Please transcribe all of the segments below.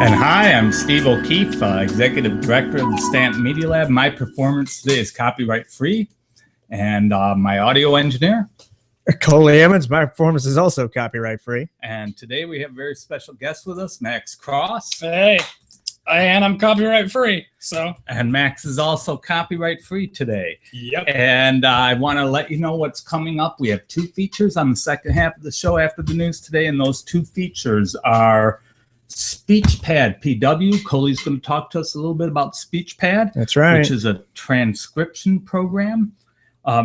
And hi, I'm Steve O'Keefe, Executive Director of the Staunton Media Lab. My performance today is copyright free, and my audio engineer, Coley Emmons. My performance is also copyright free. And today we have a very special guest with us, Max Cross. Hey, and I'm copyright free. And Max is also copyright free today. Yep. And I want to let you know what's coming up. We have two features on the second half of the show after the news today, and those two features are SpeechPad PW. Coley's going to talk to us a little bit about SpeechPad. That's right. Which is a transcription program,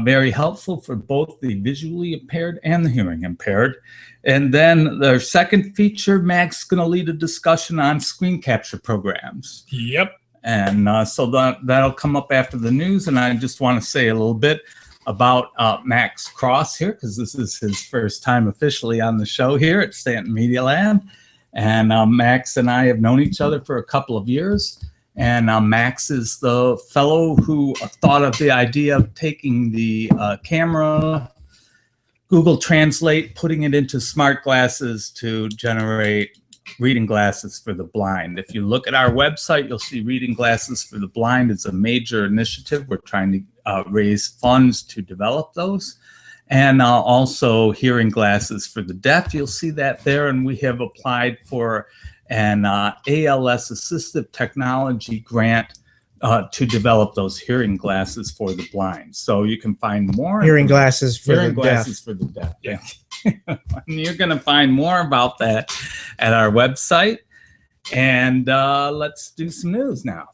very helpful for both the visually impaired and the hearing impaired. And then their second feature, Max is going to lead a discussion on screen capture programs. Yep. And so that'll come up after the news. And I just want to say a little bit about Max Cross here, because this is his first time officially on the show here at Staunton Media Lab. And Max and I have known each other for a couple of years. And Max is the fellow who thought of the idea of taking the camera, Google Translate, putting it into smart glasses to generate reading glasses for the blind. If you look at our website, you'll see reading glasses for the blind is a major initiative. We're trying to raise funds to develop those. And also hearing glasses for the deaf. You'll see that there. And we have applied for an ALS assistive technology grant to develop those hearing glasses for the blind. So you can find more hearing glasses for the deaf. Yeah. And you're going to find more about that at our website. And let's do some news now.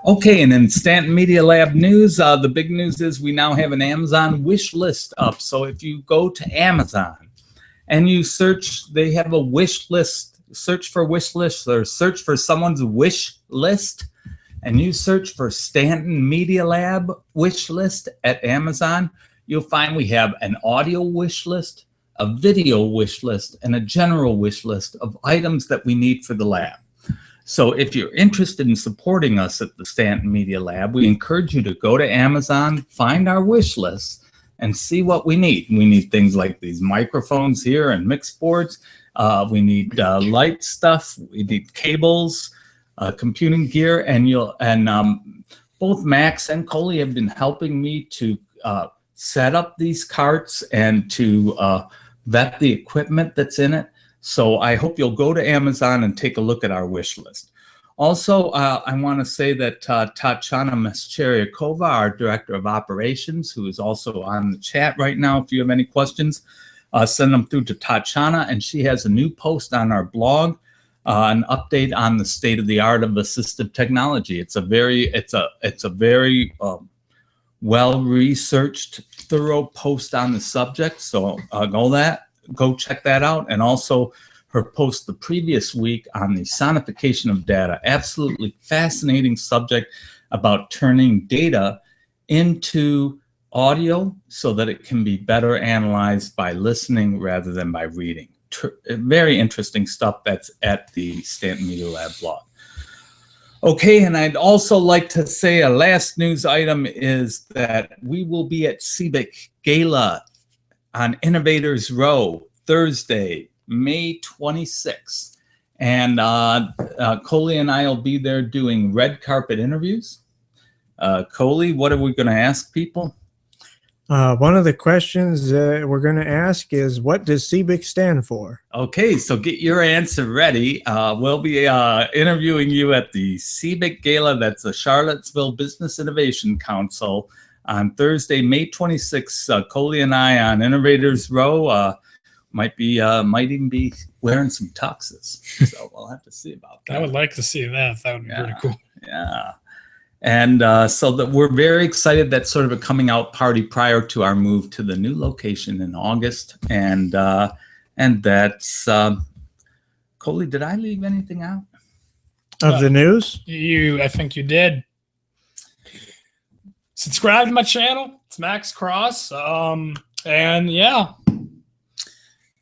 Okay, and in Staunton Media Lab news, the big news is we now have an Amazon wish list up. So if you go to Amazon and you search, they have a wish list, search for wish list, or search for someone's wish list, and you search for Staunton Media Lab wish list at Amazon, you'll find we have an audio wish list, a video wish list, and a general wish list of items that we need for the lab. So if you're interested in supporting us at the Staunton Media Lab, we encourage you to go to Amazon, find our wish list, and see what we need. We need things like these microphones here and mix boards. We need light stuff. We need cables, computing gear, and both Max and Coley have been helping me to set up these carts and to vet the equipment that's in it. So I hope you'll go to Amazon and take a look at our wish list. Also, I want to say that Tatiana Mescheriakova, our Director of Operations, who is also on the chat right now, if you have any questions, send them through to Tatiana, and she has a new post on our blog, an update on the state of the art of assistive technology. It's a very well-researched, thorough post on the subject. So go check that out. And also her post the previous week on the sonification of data. Absolutely fascinating subject about turning data into audio so that it can be better analyzed by listening rather than by reading. Very interesting stuff that's at the Staunton Media Lab blog. Okay, and I'd also like to say a last news item is that we will be at CBIC Gala on Innovators Row, Thursday, May 26th. And Coley and I will be there doing red carpet interviews. Coley, what are we going to ask people? One of the questions we're going to ask is, what does CBIC stand for? Okay, so get your answer ready. We'll be interviewing you at the CBIC Gala. That's the Charlottesville Business Innovation Council on Thursday, May 26th. Coley and I on Innovators Row might even be wearing some tuxes. So we'll have to see about that. I would like to see that. That would be pretty cool. Yeah. And so that we're very excited. That's sort of a coming out party prior to our move to the new location in August. And that's Coley, did I leave anything out? Of the news? I think you did. Subscribe to my channel. It's Max Cross. And yeah.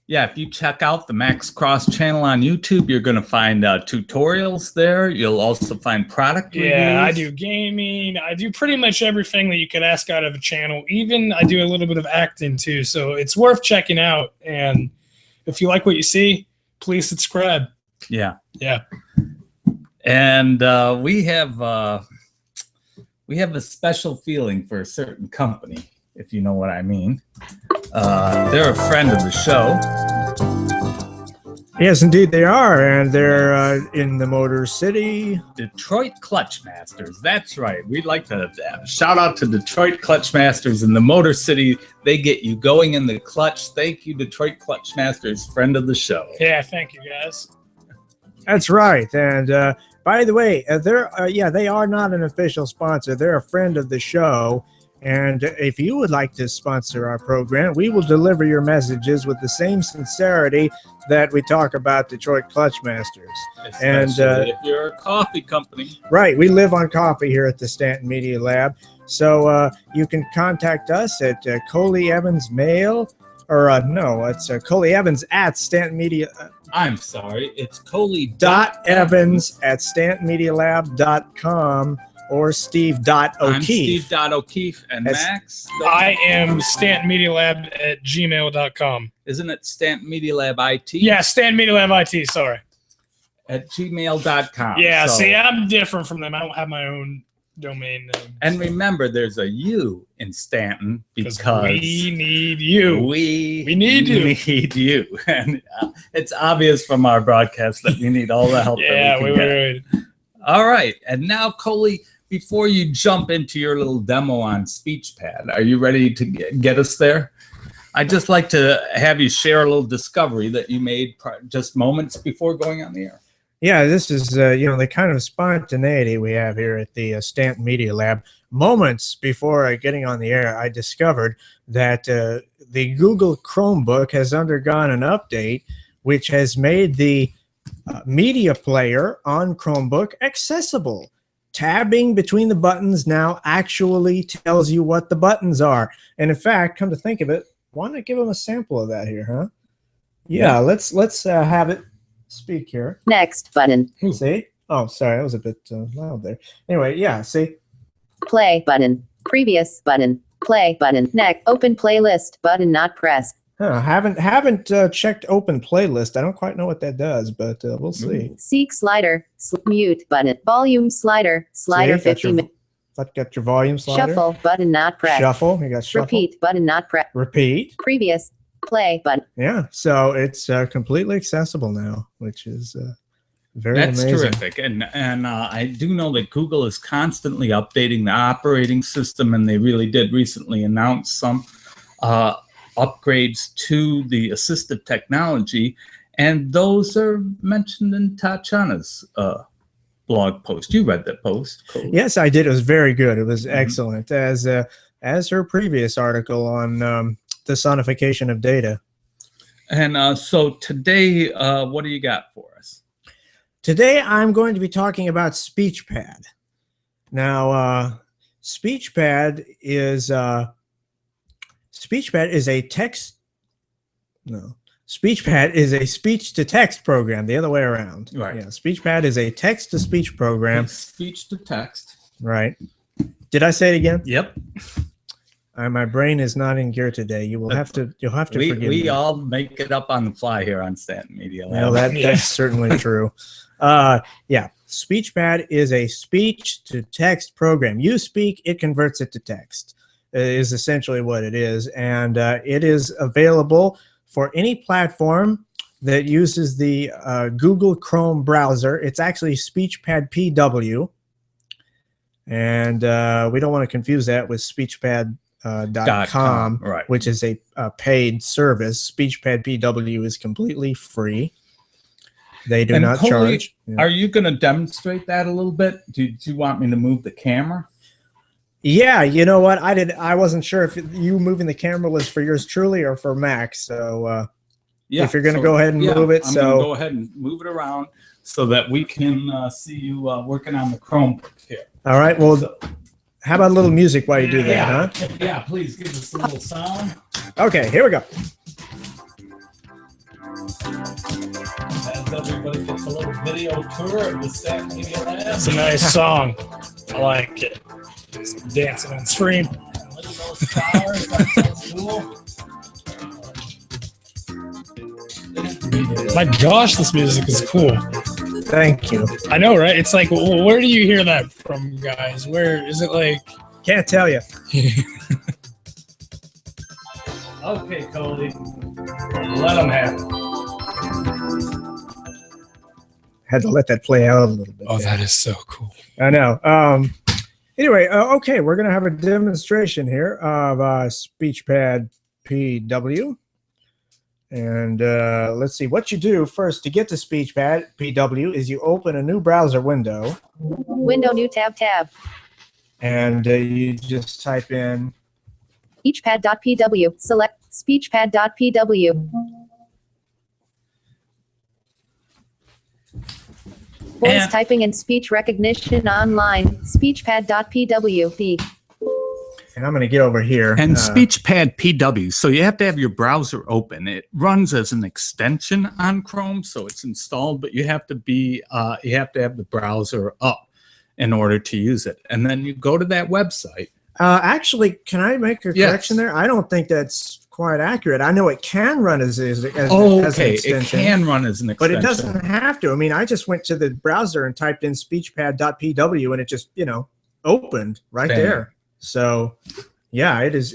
Yeah, if you check out the Max Cross channel on YouTube, you're going to find tutorials there. You'll also find product reviews. Yeah, I do gaming. I do pretty much everything that you could ask out of a channel. Even I do a little bit of acting too. So it's worth checking out. And if you like what you see, please subscribe. Yeah. Yeah. And we have a special feeling for a certain company, if you know what I mean. They're a friend of the show. Yes, indeed they are, and they're in the Motor City. Detroit Clutch Masters. That's right. We'd like to shout out to Detroit Clutch Masters in the Motor City. They get you going in the clutch. Thank you, Detroit Clutch Masters, friend of the show. Yeah, thank you, guys. That's right. And by the way, they are not an official sponsor. They're a friend of the show. And if you would like to sponsor our program, we will deliver your messages with the same sincerity that we talk about Detroit Clutch Masters. Especially if you're a coffee company. Right. We live on coffee here at the Staunton Media Lab. So you can contact us at Coley Evans Mail. Or no, it's Coley Evans at Staunton Media. I'm sorry. It's Coley Evans at StauntonMediaLab.com. Or Steve.O'Keefe. I'm Steve.O'Keefe. And Max? I am StauntonMediaLab@gmail.com. Isn't it Staunton Media Lab IT? Yeah, Staunton Media Lab IT, sorry. At gmail.com. Yeah, So- see, I'm different from them. I don't have my own domain name. And remember, there's a U in Staunton because we need you. We need you. need you. And it's obvious from our broadcast that we need all the help Yeah, that we can get. All right. And now, Coley, before you jump into your little demo on SpeechPad, are you ready to get us there? I'd just like to have you share a little discovery that you made just moments before going on the air. Yeah, this is, the kind of spontaneity we have here at the Staunton Media Lab. Moments before getting on the air, I discovered that the Google Chromebook has undergone an update, which has made the media player on Chromebook accessible. Tabbing between the buttons now actually tells you what the buttons are. And in fact, come to think of it, why not give them a sample of that here, huh? Yeah. let's have it speak here. Next button. See? Oh, sorry, that was a bit loud there. Anyway, yeah, see? Play button. Previous button. Play button. Next. Open playlist button not pressed. Huh, haven't checked open playlist. I don't quite know what that does, but we'll see. Seek slider. Mute button. Volume slider. Slider 50. Got your volume slider. Shuffle button not pressed. Shuffle. You got shuffle. Repeat button not pressed. Repeat. Previous. Play button. Yeah, so it's completely accessible now, which is very amazing. That's terrific. And I do know that Google is constantly updating the operating system, and they really did recently announce some upgrades to the assistive technology, and those are mentioned in Tatjana's blog post. You read that post, Cole? Yes, I did. It was very good. It was excellent, as her previous article on the sonification of data. And so today, what do you got for us? Today, I'm going to be talking about SpeechPad. Now, SpeechPad is a text. No, SpeechPad is a speech-to-text program. The other way around. Right. Yeah, SpeechPad is a text-to-speech program. Speech to text. Right. Did I say it again? Yep. My brain is not in gear today. You'll have to forgive me. We all make it up on the fly here on Staunton Media Lab. Well, that's certainly true. Yeah, SpeechPad is a speech-to-text program. You speak, it converts it to text. Is essentially what it is, and it is available for any platform that uses the Google Chrome browser. It's actually SpeechPad PW, and we don't want to confuse that with SpeechPad. .com, right. Which is a paid service. SpeechPad PW is completely free. They do not charge. Yeah. Are you going to demonstrate that a little bit? Do you want me to move the camera? Yeah, you know what? I wasn't sure if you moving the camera was for yours truly or for Max. So if you're going to go ahead and move it. I'm going to go ahead and move it around so that we can see you working on the Chromebook here. All right. Well, how about a little music while you do that, huh? Yeah, please give us a little sound. Okay, here we go. As everybody gets a little video tour of the Stack Media Lab. It's a nice song. I like it. It's dancing on stream. Look at those stars. That's cool. My gosh, this music is cool. Thank you. I know, right? It's like, where do you hear that from, guys? Where is it like? Can't tell you. Okay, Cody. Let them have it. Had to let that play out a little bit. Oh, there. that is so cool. I know. Anyway, okay, we're going to have a demonstration here of SpeechPad PW. And let's see, what you do first to get to SpeechPad PW is you open a new browser window. Window, new tab, tab. And you just type in Speechpad.pw. Select Speechpad.pw. Voice And- typing and speech recognition online. Speechpad.pw. and I'm going to get over here. And SpeechPad PW. So you have to have your browser open. It runs as an extension on Chrome, so it's installed, but you have to have the browser up in order to use it. And then you go to that website. Actually, can I make a Yes. correction there? I don't think that's quite accurate. I know it can run as an Okay, extension. it can run as an But extension. it doesn't have to. I mean, I just went to the browser and typed in speechpad.pw and it just, opened right Bam. there. So, yeah, it is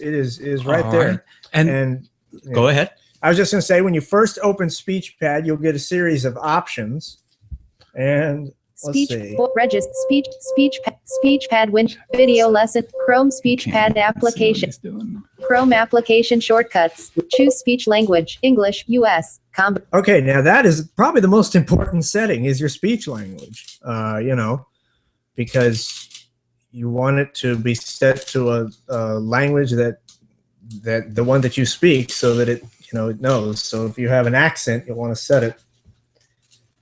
right All there. right. And, And go ahead. I was just going to say, when you first open SpeechPad, you'll get a series of options. And let's Speech, see. register, speechpad, video lesson, Chrome SpeechPad application, Chrome application shortcuts, choose speech language, English, US, Okay, now that is probably the most important setting is your speech language, because you want it to be set to a language that the one that you speak, so that it it knows. So if you have an accent, you'll want to set it.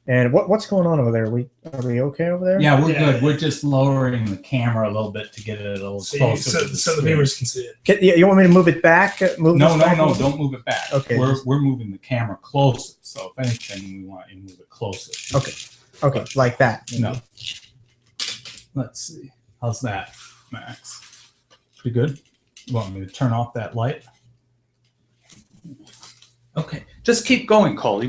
And what's going on over there? Are we okay over there? Yeah, we're Yeah. good. We're just lowering the camera a little bit to get it a little closer to the So the screen. viewers can see it. You want me to move it back? Move No, this no, back a no, little? don't move it back. Okay. We're moving the camera closer. So if anything, we want you to move it closer. Okay, like that. No. Let's see. How's that, Max? Pretty good? You want me to turn off that light? Okay. Just keep going, Coley.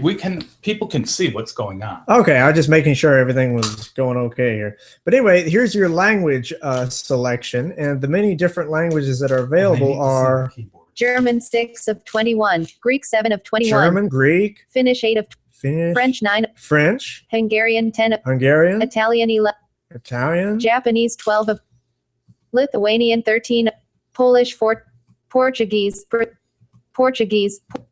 People can see what's going on. Okay, I was just making sure everything was going okay here. But anyway, here's your language selection, and the many different languages that are available are German 6 of 21, Greek 7 of 21, German, Greek, Finnish 8 of Finnish, French 9, French, Hungarian 10 of Hungarian, Italian 11, Italian, Japanese 12 of Lithuanian 13, Polish 4, Portuguese,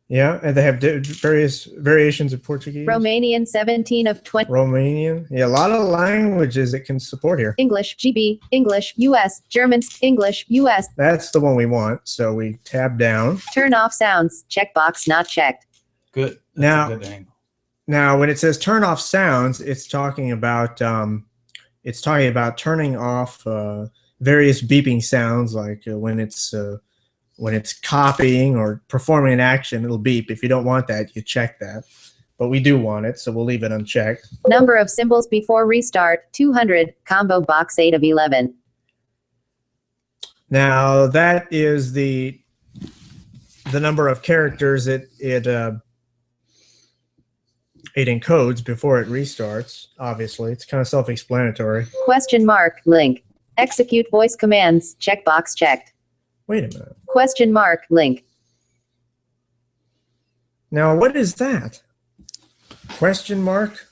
yeah, and they have various variations of Portuguese. Romanian 17 of 20, Romanian, yeah, a lot of languages that can support here. English, GB, English, US, German, English, US, That's the one we want, so we tab down. turn off sounds, checkbox not checked. Good. That's Now- a good angle. Now, when it says turn off sounds, it's talking about turning off various beeping sounds, like when it's copying or performing an action, it'll beep. If you don't want that, you check that. But we do want it, so we'll leave it unchecked. Number of symbols before restart, 200, combo box 8 of 11. Now, that is the number of characters it encodes before it restarts. Obviously, it's kind of self-explanatory. Question mark, link. Execute voice commands, checkbox checked. Wait a minute. Question mark, link. Now, what is that? Question mark?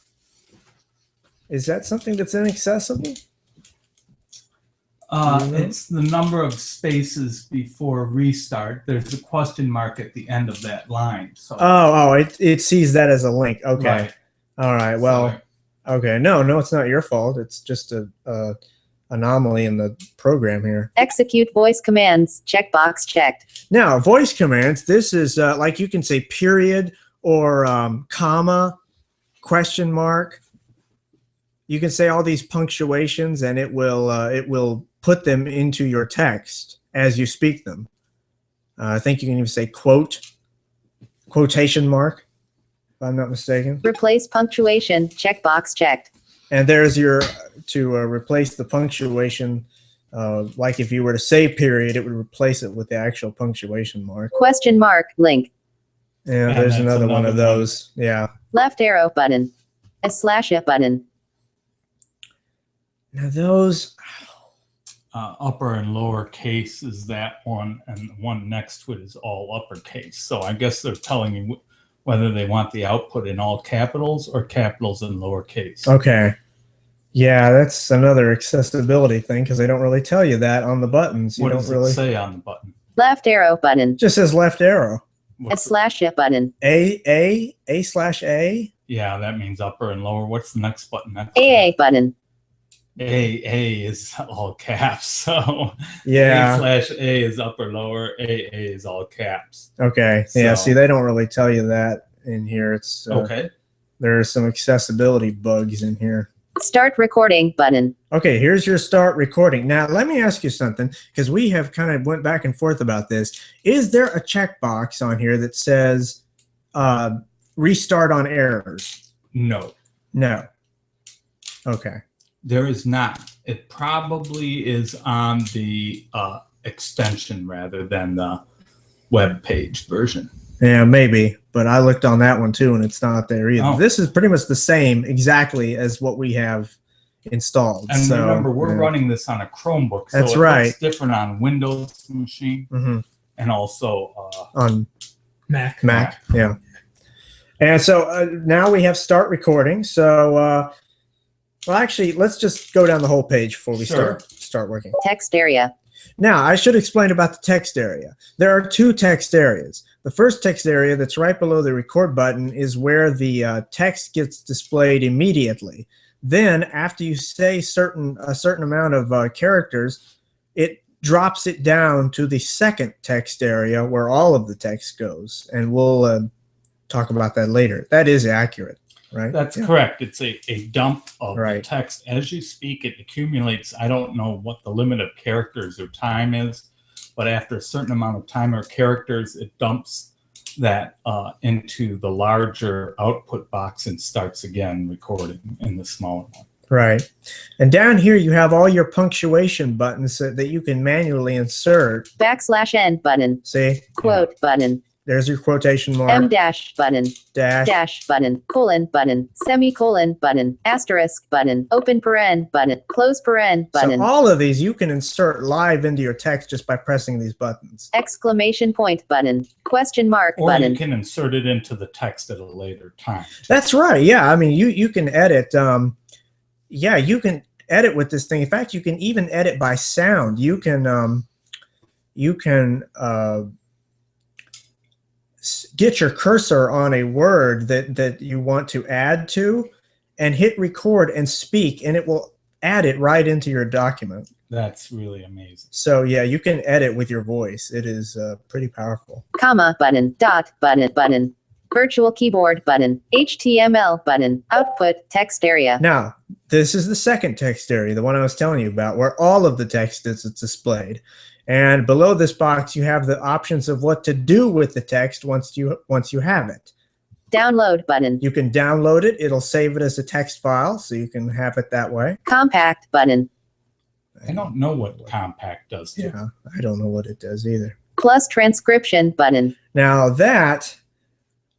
Is that something that's inaccessible? It's the number of spaces before restart. There's a question mark at the end of that line. So It sees that as a link. Okay. Right. All right. Well, Sorry. okay. No, it's not your fault. It's just a anomaly in the program here. Execute voice commands, checkbox checked. Now, voice commands, this is like you can say period or comma, question mark. You can say all these punctuations and it will put them into your text as you speak them. I think you can even say quote, quotation mark. I'm not mistaken. Replace punctuation. Checkbox checked. And there's your, to replace the punctuation, like if you were to say period, it would replace it with the actual punctuation mark. Question mark. Link. Yeah, And there's that's another one of another those. Yeah. Left arrow button. A slash a button. Now those, upper and lower case is that one, and the one next to it is all uppercase. So I guess they're telling you whether they want the output in all capitals or capitals in lowercase. okay. Yeah, that's another accessibility thing because they don't really tell you that on the buttons. You What don't does really. it say on the button? Left arrow button. It just says left arrow. A What's slash a button. A/A. yeah, that means upper and lower. What's the next button? Next AA button. A is all caps. So Yeah. A/A is upper lower. AA is all caps. Okay. Yeah. So- See, they don't really tell you that in here. It's Okay. There are some accessibility bugs in here. Start recording button. Okay, here's your start recording. Now, let me ask you something, because we have kind of went back and forth about this. Is there a checkbox on here that says restart on errors? No, No. Okay. there is not. It probably is on the extension rather than the web page version. Yeah, maybe, but I looked on that one too, and it's not there either. Oh. This is pretty much the same exactly as what we have installed. And so, remember, we're yeah. running this on a Chromebook, so That's it right. looks different on Windows machine Mhm. and also On Mac. Mac, yeah. And so now we have start recording. So, well, actually, let's just go down the whole page before we Sure. start working. Text area. Now, I should explain about the text area. There are two text areas. The first text area that's right below the record button is where the text gets displayed immediately. Then, after you say a certain amount of characters, it drops it down to the second text area where all of the text goes. And we'll talk about that later. That is accurate, right? that's Yeah. correct. It's a dump of Right. the text. As you speak, it accumulates. I don't know what the limit of characters or time is, but after a certain amount of time or characters, it dumps that into the larger output box and starts again recording in the smaller one. Right. And down here, you have all your punctuation buttons that you can manually insert. \n button. See, Quote button. there's your quotation mark, M dash button. dash. Dash button. Colon button. Semicolon button. Asterisk button. Open paren button. Close paren button. So all of these you can insert live into your text just by pressing these buttons. Exclamation point button. Question mark Or button. you can insert it into the text at a later time. That's right. Yeah. I mean, you can edit. Yeah, you can edit with this thing. In fact, you can even edit by sound. You can get your cursor on a word that you want to add to and hit record and speak, and it will add it right into your document. That's really amazing. So yeah, you can edit with your voice. It is pretty powerful. Comma button. Dot button button. Virtual keyboard button. HTML button. Output text area. Now, this is the second text area, the one I was telling you about, where all of the text is displayed. And below this box, you have the options of what to do with the text once you have it. Download button. You can download it. It'll save it as a text file, so you can have it that way. Compact button. I don't know what compact does. Yeah, I don't know what it does either. Plus transcription button. Now that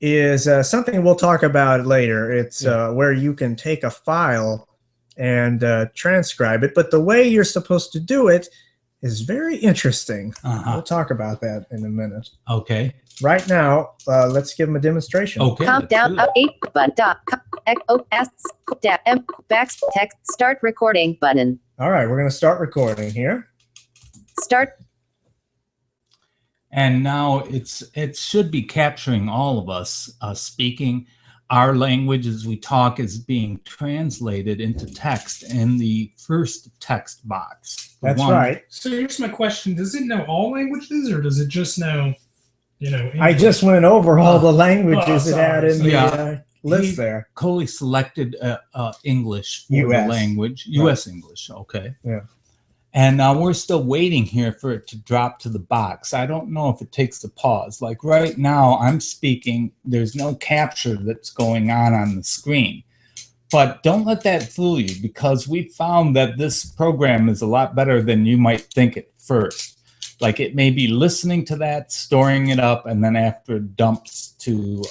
is something we'll talk about later. It's where you can take a file and transcribe it, but the way you're supposed to do it is very interesting. We'll talk about that in a minute. Okay. Right now, let's give them a demonstration. Okay. Comp let's down do that. up 8 button. Dot. Back text. Start recording button. All right, we're going to start recording here. Start. And now it should be capturing all of us speaking. Our language as we talk is being translated into text in the first text box. The That's one- right. So here's my question: does it know all languages, or does it just know, I just went over all the languages it had in the Yeah. list there. Coley selected English for US. the language, U.S. English, okay. Yeah. And we're still waiting here for it to drop to the box. I don't know if it takes a pause. Like right now, I'm speaking. There's no capture that's going on the screen. But don't let that fool you, because we found that this program is a lot better than you might think at first. Like it may be listening to that, storing it up, and then after it dumps to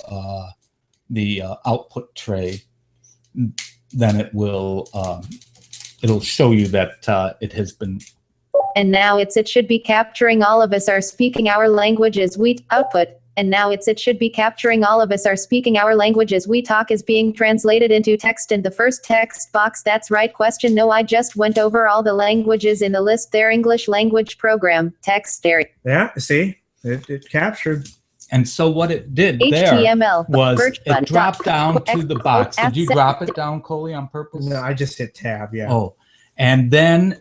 the output tray, then it will it'll show you that it has been. And now it should be capturing all of us are speaking our languages we output. And now it should be capturing all of us are speaking our languages we talk is being translated into text in the first text box. That's right question. No, I just went over all the languages in the list there. English language program, text there. Yeah, see, it captured. And so what it did HTML there was search it button, dropped down to the box. Did you access- drop it down, Coley, on purpose? No, I just hit tab, yeah. Oh, and then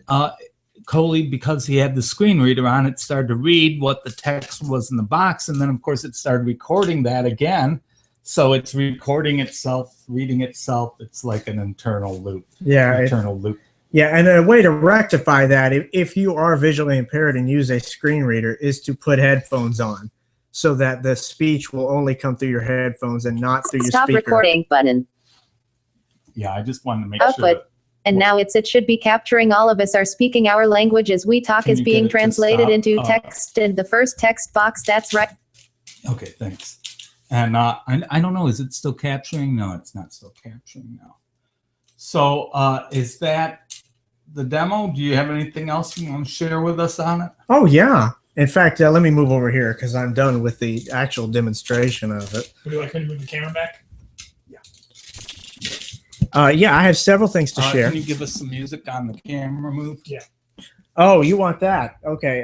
Coley, because he had the screen reader on, it started to read what the text was in the box. And then, of course, it started recording that again. So it's recording itself, reading itself. It's like an internal loop. Yeah. Internal loop. Yeah, and a way to rectify that, if you are visually impaired and use a screen reader, is to put headphones on so that the speech will only come through your headphones and not through your Stop speaker. recording button. Yeah, I just wanted to make Output. sure. That, And now it should be capturing all of us are speaking our languages we talk Can is you being get it to translated stop? into Oh. text in the first text box. That's right. okay, thanks. And I don't know, is it still capturing? No, it's not still capturing now. So is that the demo? Do you have anything else you want to share with us on it? Oh, yeah. In fact, let me move over here because I'm done with the actual demonstration of it. Would you like me to move the camera back? Yeah, I have several things to share. Can you give us some music on the camera move? Yeah. Oh, you want that? Okay.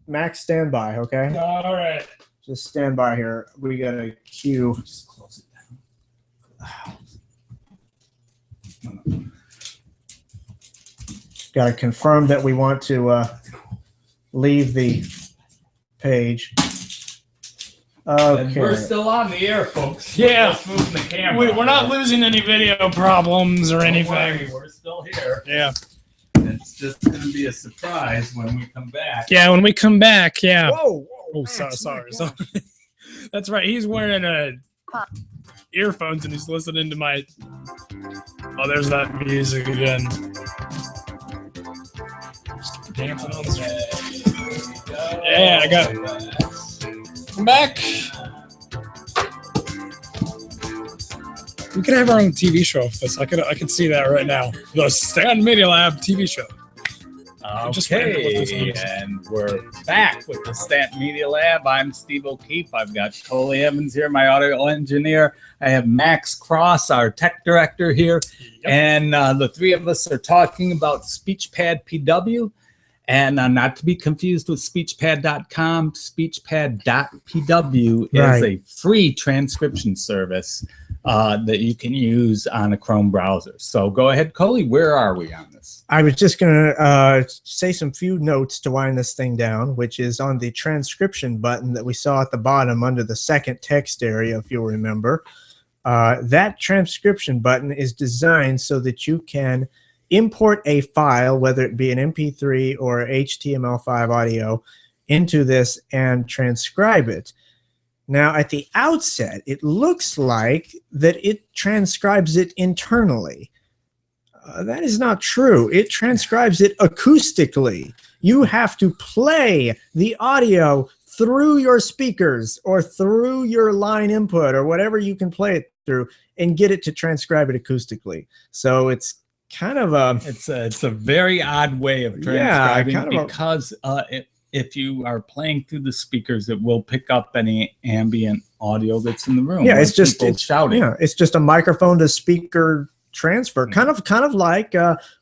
Max, stand by, okay? All right. Just stand by here. We got a cue. Just close it down. Got to confirm that we want to leave the page. And we're Okay. still on the air, folks. Yeah. We're just moving the camera. We're not losing any video problems or Don't anything. worry, we're still here. Yeah. It's just going to be a surprise when we come back. Yeah, when we come back, yeah. Whoa. Oh, sorry. That's right. He's wearing earphones and he's listening to my. Oh, there's that music again. Just dancing on the. Yeah, I got it. Come back. We could have our own TV show of this. I could see that right now. The Staunton Media Lab TV show. Just end it with this Okay, music. and we're back with the Staunton Media Lab. I'm Steve O'Keefe. I've got Coley Evans here, my audio engineer. I have Max Cross, our tech director here. Yep. And the three of us are talking about SpeechPad PW. And not to be confused with SpeechPad.com, SpeechPad.pw is Right. a free transcription service that you can use on a Chrome browser. So go ahead, Coley. Where are we on this? I was just going to say some few notes to wind this thing down, which is on the transcription button that we saw at the bottom under the second text area, if you'll remember. That transcription button is designed so that you can import a file, whether it be an MP3 or HTML5 audio, into this and transcribe it. Now, at the outset, it looks like that it transcribes it internally. That is not true. It transcribes it acoustically. You have to play the audio through your speakers or through your line input or whatever you can play it through and get it to transcribe it acoustically. So it's kind of a... It's a very odd way of Yeah, transcribing kind of a- because if you are playing through the speakers, it will pick up any ambient audio that's in the room. Yeah, like it's just people shouting. Yeah, it's just a microphone to speaker transfer, kind of like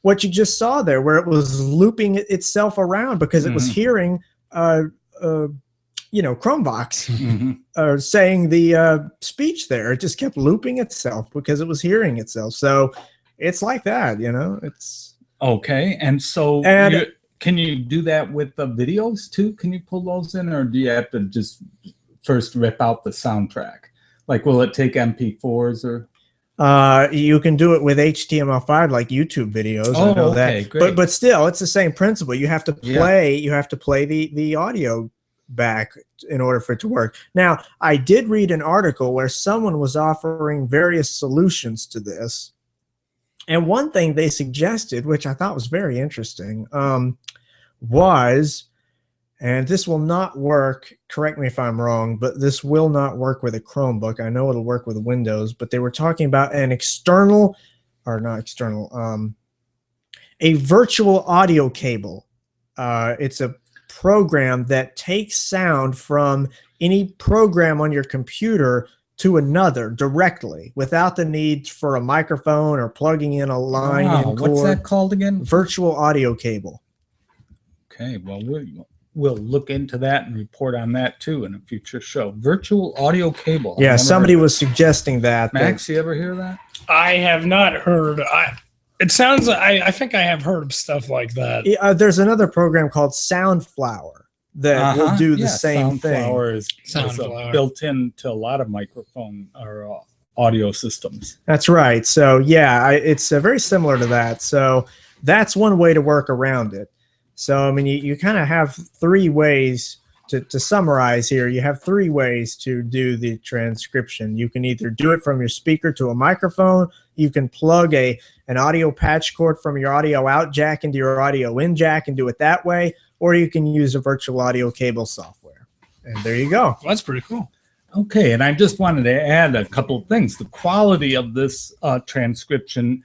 what you just saw there, where it was looping itself around because it was hearing, Chromevox Mhm. saying the speech there. It just kept looping itself because it was hearing itself. So it's like that, It's Okay, and so And- can you do that with the videos too? Can you pull those in, or do you have to just first rip out the soundtrack? Like, will it take MP4s or? You can do it with HTML5 like YouTube videos. I know that. Great. But still, it's the same principle. You have to play. You have to play the audio back in order for it to work. Now, I did read an article where someone was offering various solutions to this, and one thing they suggested, which I thought was very interesting, was, and this will not work, correct me if I'm wrong, but this will not work with a Chromebook. I know it'll work with Windows, but they were talking about an external, or not external, a virtual audio cable. It's a program that takes sound from any program on your computer to another directly without the need for a microphone or plugging in a line in cord. What's that called again? Virtual audio cable. Okay, well, we'll look into that and report on that too in a future show. Virtual audio cable. Yeah, somebody was suggesting that. Max, you ever hear that? I have not heard. It sounds. I think I have heard of stuff like that. There's another program called Soundflower that will do the same thing. Soundflower is built into a lot of microphone or audio systems. That's right. So yeah, it's very similar to that. So that's one way to work around it. So, I mean, you kind of have three ways to summarize here. You have three ways to do the transcription. You can either do it from your speaker to a microphone. You can plug an audio patch cord from your audio out jack into your audio in jack and do it that way. Or you can use a virtual audio cable software. And there you go. Well, that's pretty cool. Okay, and I just wanted to add a couple of things. The quality of this transcription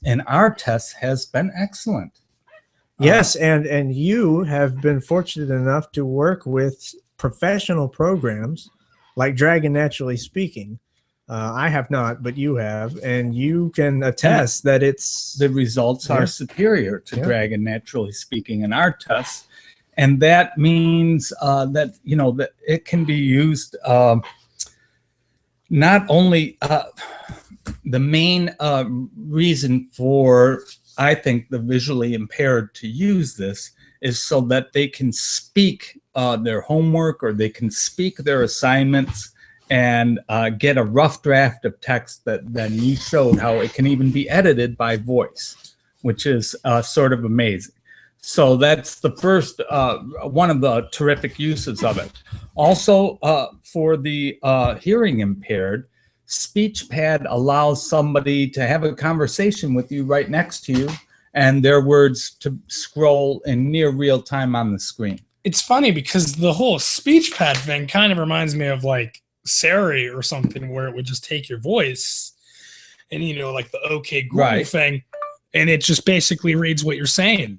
in our tests has been excellent. Yes, and you have been fortunate enough to work with professional programs like Dragon Naturally Speaking. I have not, but you have, and you can attest that the results are superior to Dragon Naturally Speaking in our tests, and that means that that it can be used not only the main reason for, I think, the visually impaired to use this is so that they can speak their homework or they can speak their assignments and get a rough draft of text that then you showed how it can even be edited by voice, which is sort of amazing. So that's the first one of the terrific uses of it. Also, for the hearing impaired, SpeechPad allows somebody to have a conversation with you right next to you and their words to scroll in near real time on the screen. It's funny because the whole SpeechPad thing kind of reminds me of like Siri or something, where it would just take your voice and, like the OK Google thing, and it just basically reads what you're saying.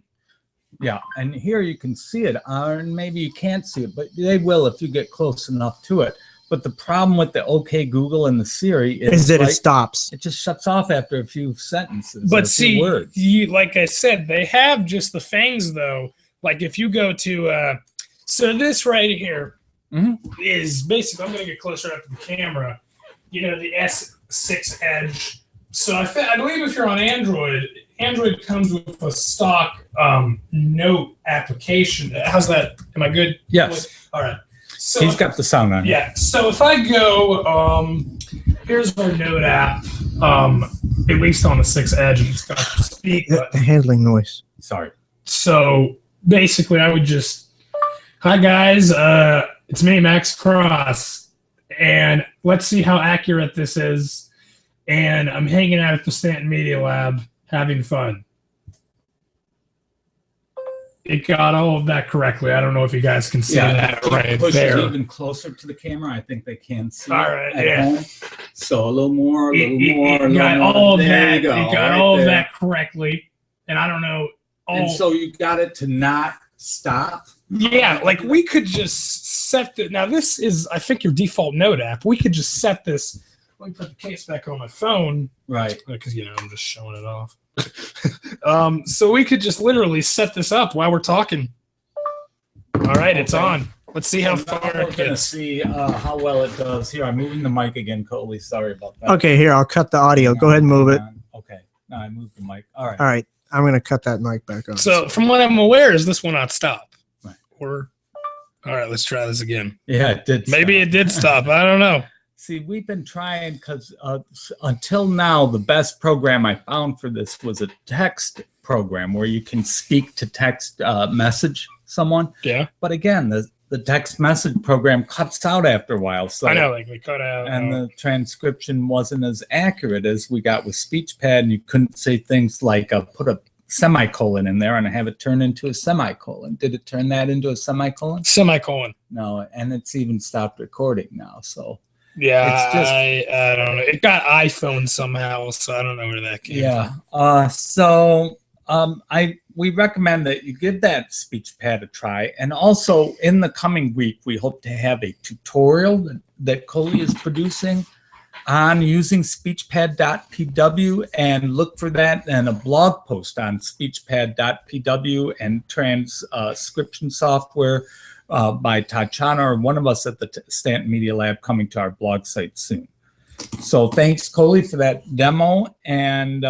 Yeah, and here you can see it, and maybe you can't see it, but they will if you get close enough to it. But the problem with the OK Google and the Siri is that it stops. It just shuts off after a few sentences. But see, like I said, they have just the things, though. Like if you go to, so this right here is basically, I'm going to get closer up to the camera, the S6 Edge. So I believe if you're on Android, Android comes with a stock note application. How's that? Am I good? Yes. All right. So he's got the sound on. Yeah. So if I go, here's our Note app, at least on the 6 Edge, and it's got the speak button. The handling noise. Sorry. So basically, I would just, hi guys, it's me, Max Cross, and let's see how accurate this is. And I'm hanging out at the Staunton Media Lab, having fun. It got all of that correctly. I don't know if you guys can see that right push there. It even closer to the camera. I think they can see all it right, at home. So a little more, It got all of that. It got all of that correctly, and I don't know. And so you got it to not stop. Yeah, like we could just set the. Now this is, I think, your default Note app. We could just set this. Let me put the case back on my phone. Right. Because, I'm just showing it off. So we could just literally set this up while we're talking. All right, it's on. Let's see how far it gets. We're going to see how well it does. Here, I'm moving the mic again, Coley. Sorry about that. Okay, here, I'll cut the audio. Go ahead and move it. Okay. Now I moved the mic. All right. All right. I'm going to cut that mic back on. So from what I'm aware, is this will not stop. Right. All right, let's try this again. Yeah, it did. Maybe it did stop. I don't know. See, we've been trying because until now, the best program I found for this was a text program where you can speak to text message someone. Yeah. But again, the text message program cuts out after a while. So I know, like we cut out. And the transcription wasn't as accurate as we got with SpeechPad, and you couldn't say things like put a semicolon in there and have it turn into a semicolon. Did it turn that into a semicolon? Semicolon. No, and it's even stopped recording now. So yeah, it's just, I don't know. It got iPhone somehow, so I don't know where that came from. We recommend that you give that SpeechPad a try, and also in the coming week we hope to have a tutorial that Coley is producing on using speechpad.pw, and look for that, and a blog post on speechpad.pw and transcription software by Tatiana or one of us at the Staunton Media Lab coming to our blog site soon. So thanks, Coley, for that demo, and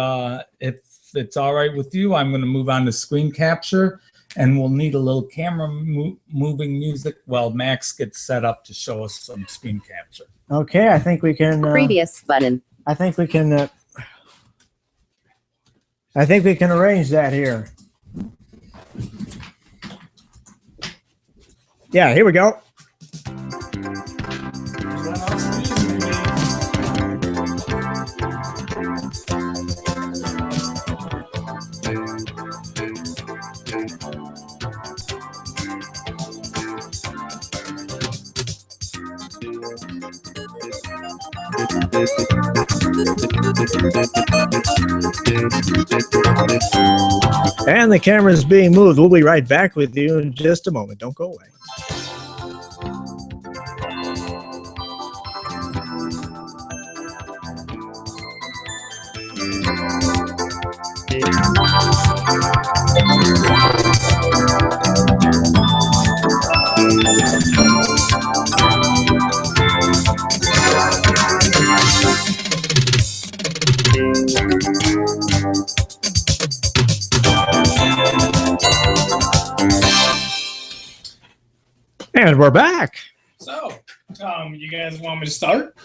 if it's all right with you, I'm going to move on to screen capture, and we'll need a little camera moving music while Max gets set up to show us some screen capture. Okay, I think we can. Previous button. I think we can. I think we can arrange that here. Yeah, here we go. And the camera is being moved. We'll be right back with you in just a moment. Don't go away. And we're back. So, you guys want me to start?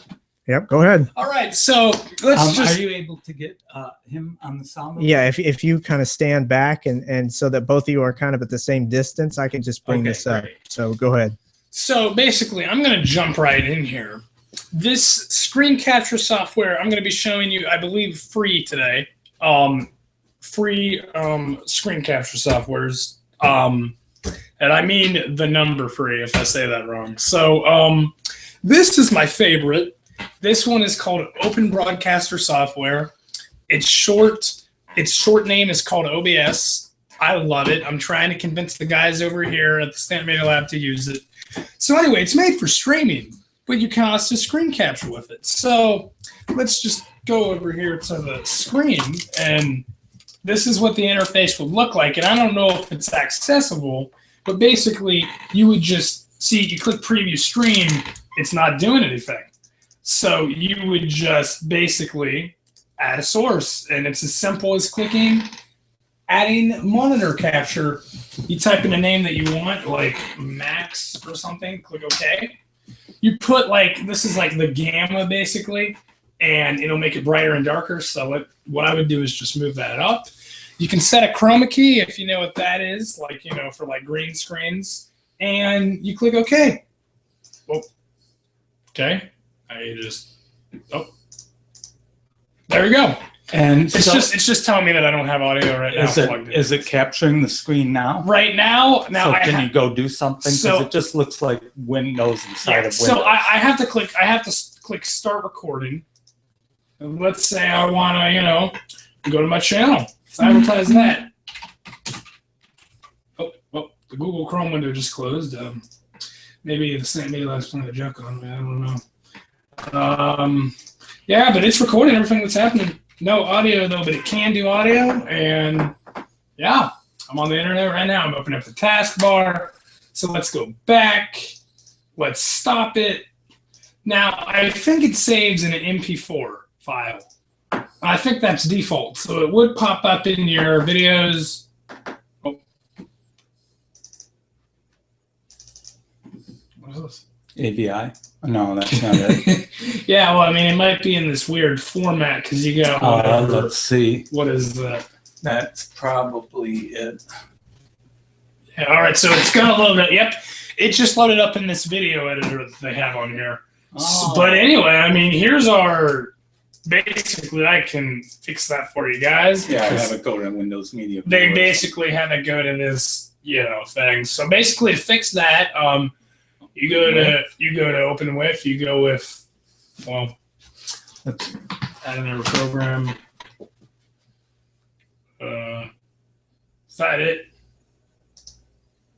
Yep, go ahead. All right, so let's just... Are you able to get him on the sound? Yeah, if you kind of stand back and so that both of you are kind of at the same distance, I can just bring this up. Great. So go ahead. So basically, I'm going to jump right in here. This screen capture software, I'm going to be showing you, I believe, free today. Free screen capture softwares. And I mean the number free, if I say that wrong. So this is my favorite. This one is called Open Broadcaster Software. Its short name is called OBS. I love it. I'm trying to convince the guys over here at the Staunton Media Lab to use it. So anyway, it's made for streaming, but you can also screen capture with it. So let's just go over here to the screen, and this is what the interface would look like. And I don't know if it's accessible, but basically you would just see, you click preview stream, it's not doing anything. So you would just basically add a source, and it's as simple as clicking adding monitor capture. You type in a name that you want, like Max or something, click OK. You put this is like the gamma basically, and it'll make it brighter and darker. So what I would do is just move that up. You can set a chroma key if you know what that is, for green screens, and you click OK. Well, okay. There we go. And it's just telling me that I don't have audio right now. Is it capturing the screen now? Right now. So can you go do something? Because it just looks like Windows inside of Windows. So I have to click start recording. And let's say I want to, go to my channel. Let's advertise that. Oh, well, the Google Chrome window just closed. Maybe the Staunton Media Lab's playing a joke on me. I don't know. Yeah, but it's recording everything that's happening. No audio though, but it can do audio. And yeah, I'm on the internet right now. I'm opening up the taskbar. So let's go back. Let's stop it. Now, I think it saves in an MP4 file. I think that's default. So it would pop up in your videos. Oh. What is this? AVI? No, that's not it. Yeah, well, I mean, it might be in this weird format because you got Let's see. What is that? That's probably it. Yeah, all right, so it's gonna load up. Yep, it just loaded up in this video editor that they have on here. Oh. But anyway, I mean, here's our. Basically, I can fix that for you guys. Yeah, I have it go to Windows Media. They basically have it go to this, thing. So basically, to fix that, you go to open with. You go with, well, let's add another program. Is that it?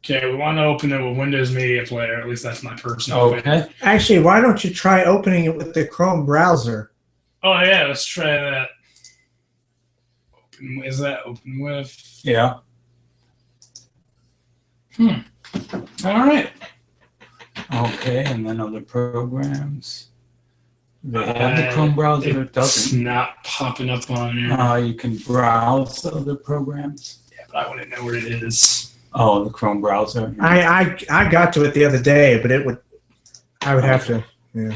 Okay, we want to open it with Windows Media Player. At least that's my personal way. Okay. Actually, why don't you try opening it with the Chrome browser? Oh yeah, let's try that. Is that open with? Yeah. All right. Okay, and then other programs. They have the Chrome browser. It It's doesn't. not popping up on here. You can browse other programs. Yeah, but I wouldn't know what it is. Oh, the Chrome browser. I got to it the other day, but I would have to. Yeah.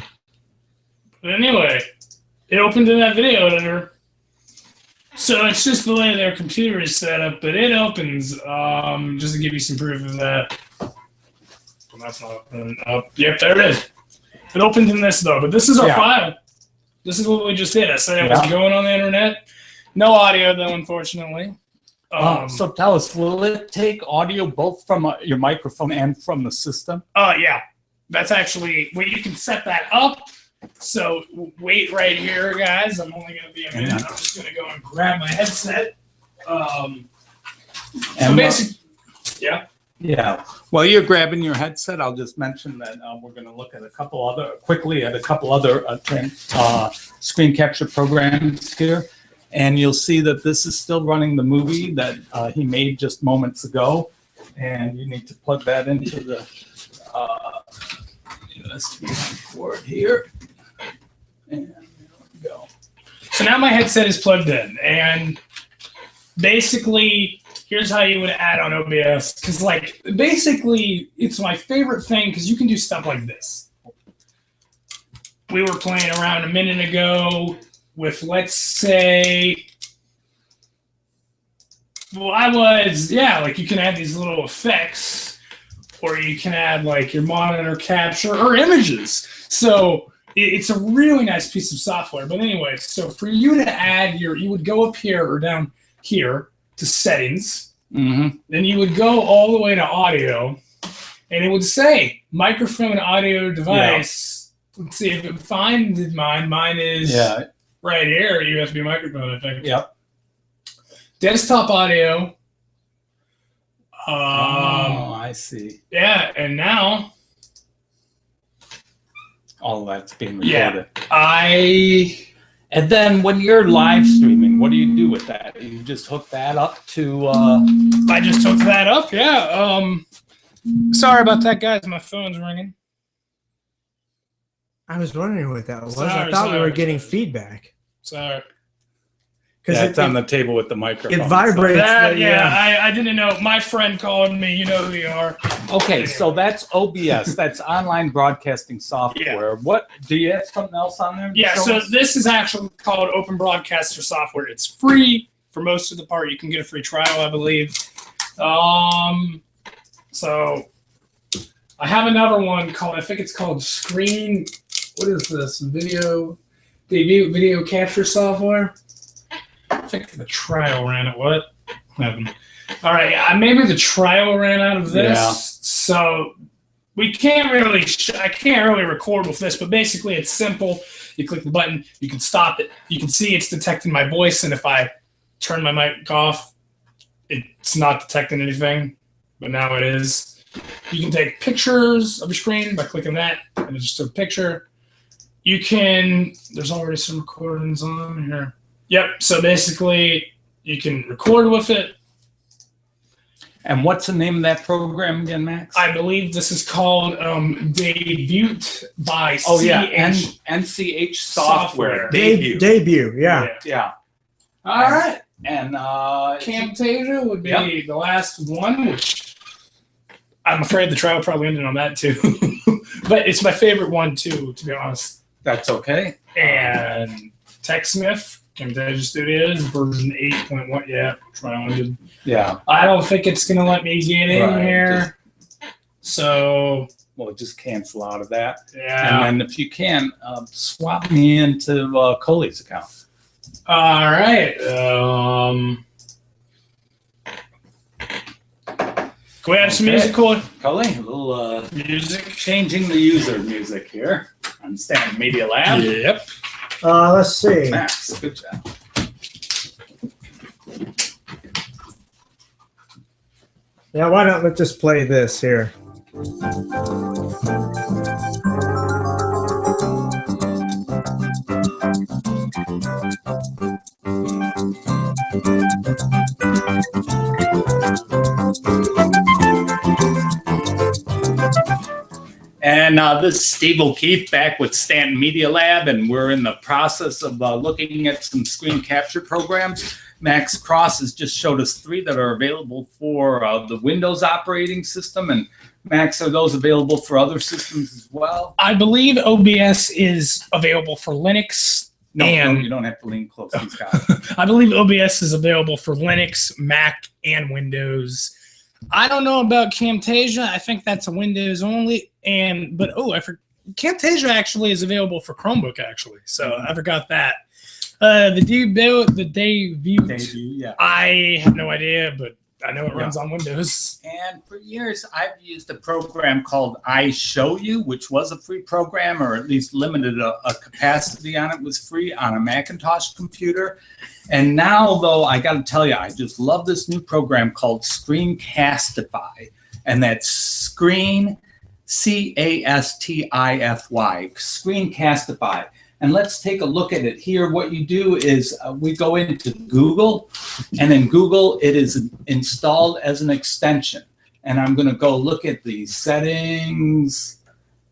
But anyway, it opened in that video editor. So it's just the way their computer is set up, but it opens. Just to give you some proof of that. Well, that's not opening up. Yep, there it is. It opened in this though, but this is our file. This is what we just did. I said it was going on the internet. No audio though, unfortunately. So tell us, will it take audio both from your microphone and from the system? Yeah. That's actually where you can set that up. So wait right here, guys. I'm only going to be a minute. I'm just going to go and grab my headset. So basically, yeah. Yeah. While you're grabbing your headset, I'll just mention that we're going to look at a couple other screen capture programs here. And you'll see that this is still running the movie that he made just moments ago. And you need to plug that into the USB port here. And there we go. So now my headset is plugged in. And basically, here's how you would add on OBS. Because, basically, it's my favorite thing because you can do stuff like this. We were playing around a minute ago with, let's say, you can add these little effects, or you can add, your monitor capture or images. So it's a really nice piece of software. But anyway, so for you to add you would go up here or down here to settings. Mm-hmm. Then you would go all the way to audio, and it would say microphone audio device. Yeah. Let's see if it finds mine. Mine is right here, USB microphone, I think. Yep. Desktop audio. I see. Yeah, and now all that's being recorded. Yeah, and then when you're live streaming, what do you do with that? You just hook that up to... I just hooked that up, yeah. Sorry about that, guys. My phone's ringing. I was wondering what that was. Sorry, I thought we were getting feedback. Sorry. Yeah, it's on the table with the microphone. It vibrates. I didn't know. My friend called me. You know who you are. Okay, so that's OBS. That's online broadcasting software. Yeah. What do you have something else on there? Yeah, so this is actually called Open Broadcaster software. It's free for most of the part. You can get a free trial, I believe. So I have another one called, I think it's called Screen. What is this? Video capture software. I think the trial ran at what? All right, maybe the trial ran out of this. Yeah. So we can't really, I can't really record with this, but basically it's simple. You click the button, you can stop it. You can see it's detecting my voice, and if I turn my mic off, it's not detecting anything, but now it is. You can take pictures of your screen by clicking that, and it just took a picture. You can, there's already some recordings on here. Yep, so basically you can record with it. And what's the name of that program again, Max? I believe this is called Debut by NCH Software. Debut, yeah. All right. And Camtasia would be the last one, which I'm afraid the trial probably ended on that too. but it's my favorite one too, to be honest. That's okay. And TechSmith, Camtasia Studios, version 8.1. Yeah, trying. Yeah. I don't think it's gonna let me get in here. So. Well, just cancel out of that. Yeah. And then if you can, swap me into Coley's account. All right. Can we have some music, Coley? Coley, a little Music. changing the user music here on Staunton Media Lab. Yep. Let's see. Max, good job. Yeah, why don't we just play this here? And this is Steve O'Keefe back with Staunton Media Lab, and we're in the process of looking at some screen capture programs. Max Cross has just showed us 3 that are available for the Windows operating system. And Max, are those available for other systems as well? I believe OBS is available for Linux. No, and you don't have to lean close. He's got it. I believe OBS is available for Linux, Mac, and Windows. I don't know about Camtasia. I think that's a Windows only. But Camtasia actually is available for Chromebook actually. So I forgot that. The debut. Yeah. I have no idea, but I know it runs on Windows. And for years, I've used a program called iShowU, which was a free program, or at least limited a capacity on it, was free on a Macintosh computer. And now, though, I got to tell you, I just love this new program called Screencastify. And that's Screen, C-A-S-T-I-F-Y, Screencastify. And let's take a look at it here. What you do is we go into Google, and in Google, it is installed as an extension. And I'm going to go look at the settings,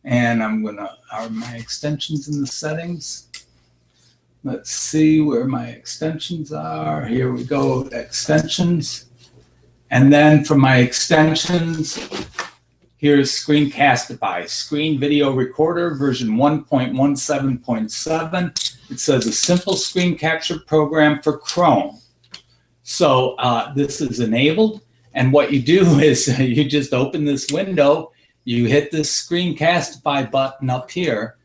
and are my extensions in the settings? Let's see where my extensions are. Here we go, extensions. And then for my extensions, here's Screencastify, Screen Video Recorder, version 1.17.7. It says a simple screen capture program for Chrome. So this is enabled. And what you do is you just open this window, you hit this Screencastify button up here,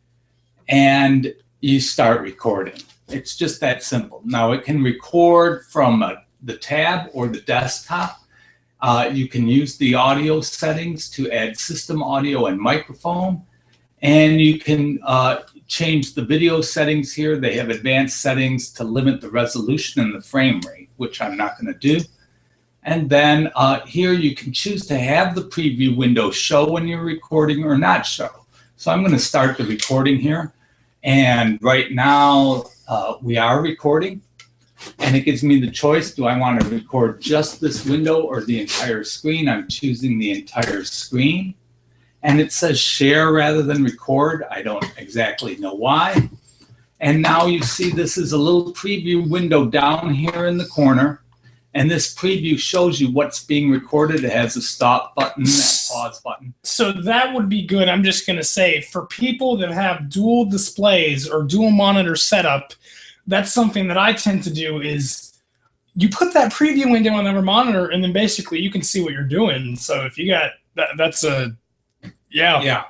and you start recording. It's just that simple. Now it can record from the tab or the desktop. You can use the audio settings to add system audio and microphone. And you can change the video settings here. They have advanced settings to limit the resolution and the frame rate, which I'm not going to do. And then here you can choose to have the preview window show when you're recording or not show. So I'm going to start the recording here. And right now we are recording. And it gives me the choice, do I want to record just this window or the entire screen? I'm choosing the entire screen. And it says share rather than record. I don't exactly know why. And now you see this is a little preview window down here in the corner. And this preview shows you what's being recorded. It has a stop button, a pause button. So that would be good. I'm just going to say, for people that have dual displays or dual monitor setup, that's something that I tend to do is you put that preview window on the other monitor, and then basically you can see what you're doing. So if you got that's a yeah.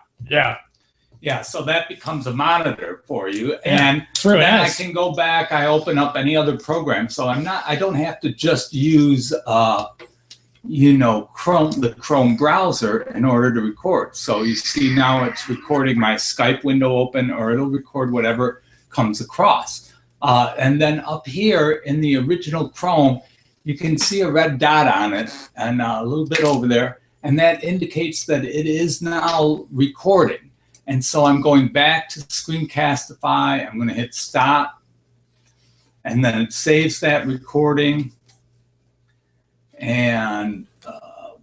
So that becomes a monitor for you, and really then nice. I can go back. I open up any other program, so I don't have to just use the Chrome browser in order to record. So you see now it's recording my Skype window open, or it'll record whatever comes across. And then up here in the original Chrome, you can see a red dot on it and a little bit over there. And that indicates that it is now recording. And so I'm going back to Screencastify. I'm going to hit stop. And then it saves that recording. And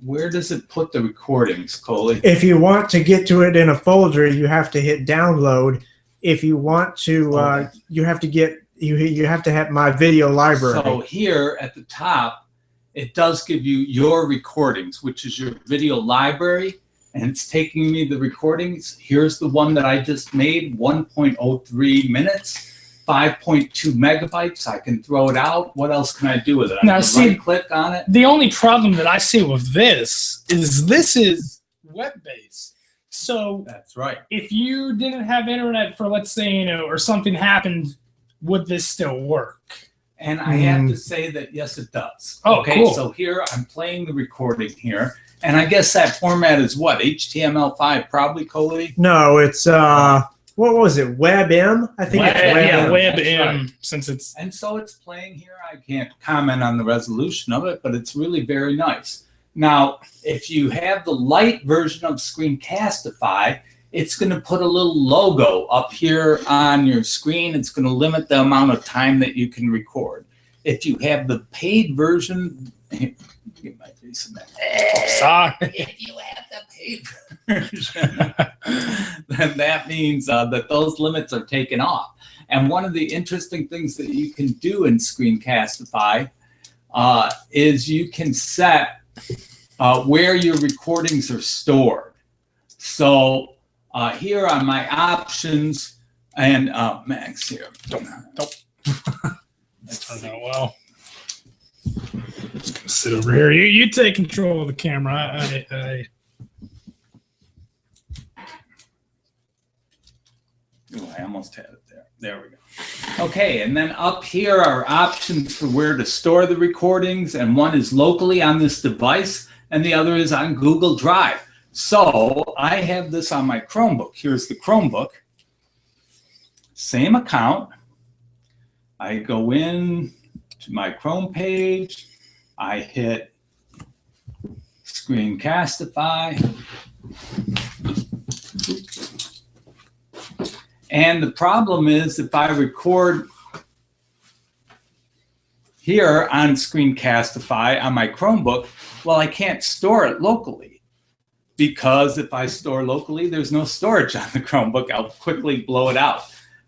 where does it put the recordings, Coley? If you want to get to it in a folder, you have to hit download. If you want to, you have to get you have to have my video library. So here at the top, it does give you your recordings, which is your video library. and it's taking me the recordings. Here's the one that I just made, 1.03 minutes. 5.2 megabytes. I can throw it out. What else can I do with it? I can right-click on it. The only problem that I see with this is web-based. So that's right. If you didn't have internet for, let's say, or something happened, would this still work? And I have to say that yes, it does. Oh, okay, cool. So here I'm playing the recording here, and I guess that format is what, HTML5 probably, Coley? No, it's what was it? WebM? I think it's WebM. Yeah, WebM. Right. Since it's and so it's playing here. I can't comment on the resolution of it, but it's really very nice. Now, if you have the light version of Screencastify, it's going to put a little logo up here on your screen. It's going to limit the amount of time that you can record. If you have the paid version, get my face in that. sorry. If you have the paid version, then that means that those limits are taken off. And one of the interesting things that you can do in Screencastify is you can set where your recordings are stored. So here on my options, and Max here. That turned out well. Just gonna sit over here. You take control of the camera. I almost had it there. There we go. Okay, and then up here are options for where to store the recordings, and one is locally on this device, and the other is on Google Drive. So I have this on my Chromebook. Here's the Chromebook. Same account. I go in to my Chrome page. I hit Screencastify. And the problem is if I record here on Screencastify on my Chromebook, well, I can't store it locally because if I store locally, there's no storage on the Chromebook. I'll quickly blow it out.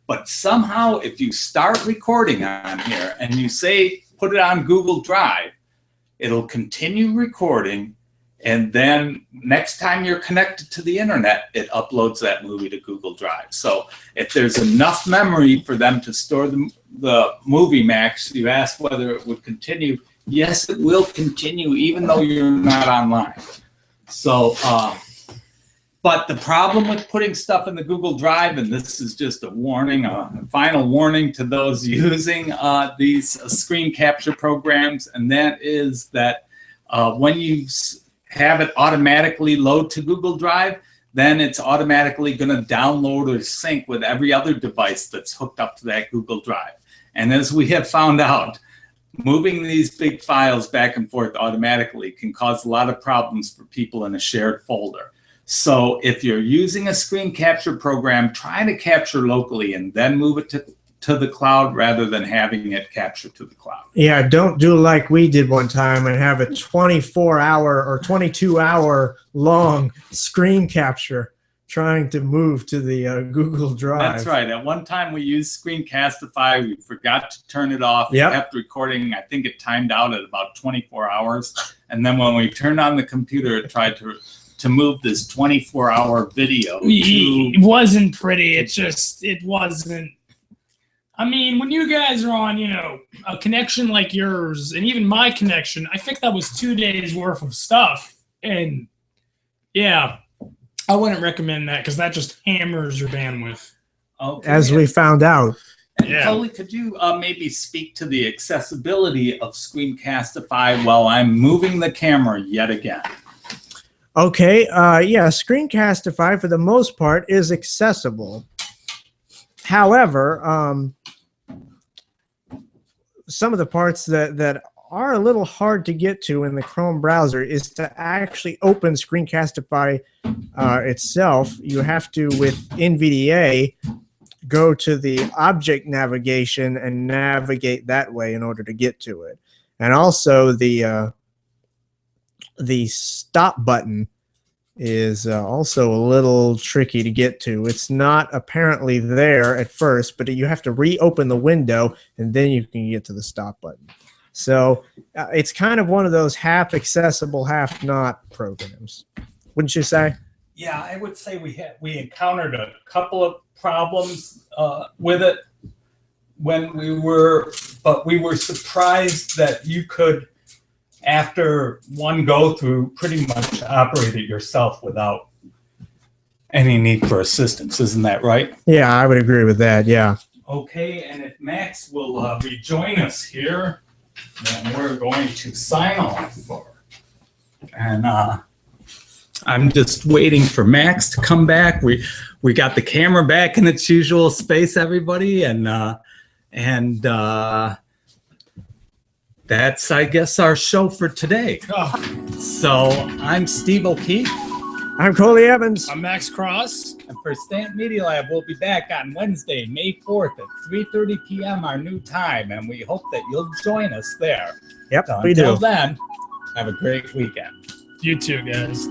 But somehow, if you start recording on here and you say, put it on Google Drive, it'll continue recording. And then next time you're connected to the internet, it uploads that movie to Google Drive. So if there's enough memory for them to store the movie, Max, you asked whether it would continue. Yes, it will continue even though you're not online. So, but the problem with putting stuff in the Google Drive, and this is just a warning, a final warning to those using these screen capture programs, and that is that when you have it automatically load to Google Drive, then it's automatically going to download or sync with every other device that's hooked up to that Google Drive. And as we have found out, moving these big files back and forth automatically can cause a lot of problems for people in a shared folder. So if you're using a screen capture program, try to capture locally and then move it to the cloud rather than having it capture to the cloud. Yeah, don't do like we did one time and have a 24-hour or 22-hour long screen capture trying to move to the Google Drive. That's right. At one time we used Screencastify. We forgot to turn it off. Yep. We kept recording. I think it timed out at about 24 hours. And then when we turned on the computer, it tried to move this 24-hour video. It wasn't pretty. It wasn't. I mean, when you guys are on, a connection like yours, and even my connection, I think that was 2 days worth of stuff. And yeah, I wouldn't recommend that because that just hammers your bandwidth. Okay. As we found out. And Yeah. Coley, could you maybe speak to the accessibility of Screencastify while I'm moving the camera yet again? Okay, yeah, Screencastify for the most part is accessible. However, some of the parts that are a little hard to get to in the Chrome browser is to actually open Screencastify itself. You have to, with NVDA, go to the object navigation and navigate that way in order to get to it. And also the stop button is also a little tricky to get to. It's not apparently there at first, but you have to reopen the window and then you can get to the stop button. So it's kind of one of those half accessible, half not programs. Wouldn't you say? Yeah, I would say we encountered a couple of problems with it when we were surprised that you could, after one go through, pretty much operate it yourself without any need for assistance. Isn't that right? Yeah, I would agree with that. Yeah. Okay, and if Max will rejoin us here, then we're going to sign off for. And I'm just waiting for Max to come back. We got the camera back in its usual space, everybody, and that's, I guess, our show for today. Oh, So I'm Steve O'Keefe. I'm Coley Evans. I'm Max Cross. And for Staunton Media Lab, we'll be back on Wednesday, May 4th at 3:30 p.m. our new time, and we hope that you'll join us there. Yep, So we until do. then, have a great weekend. You too, guys.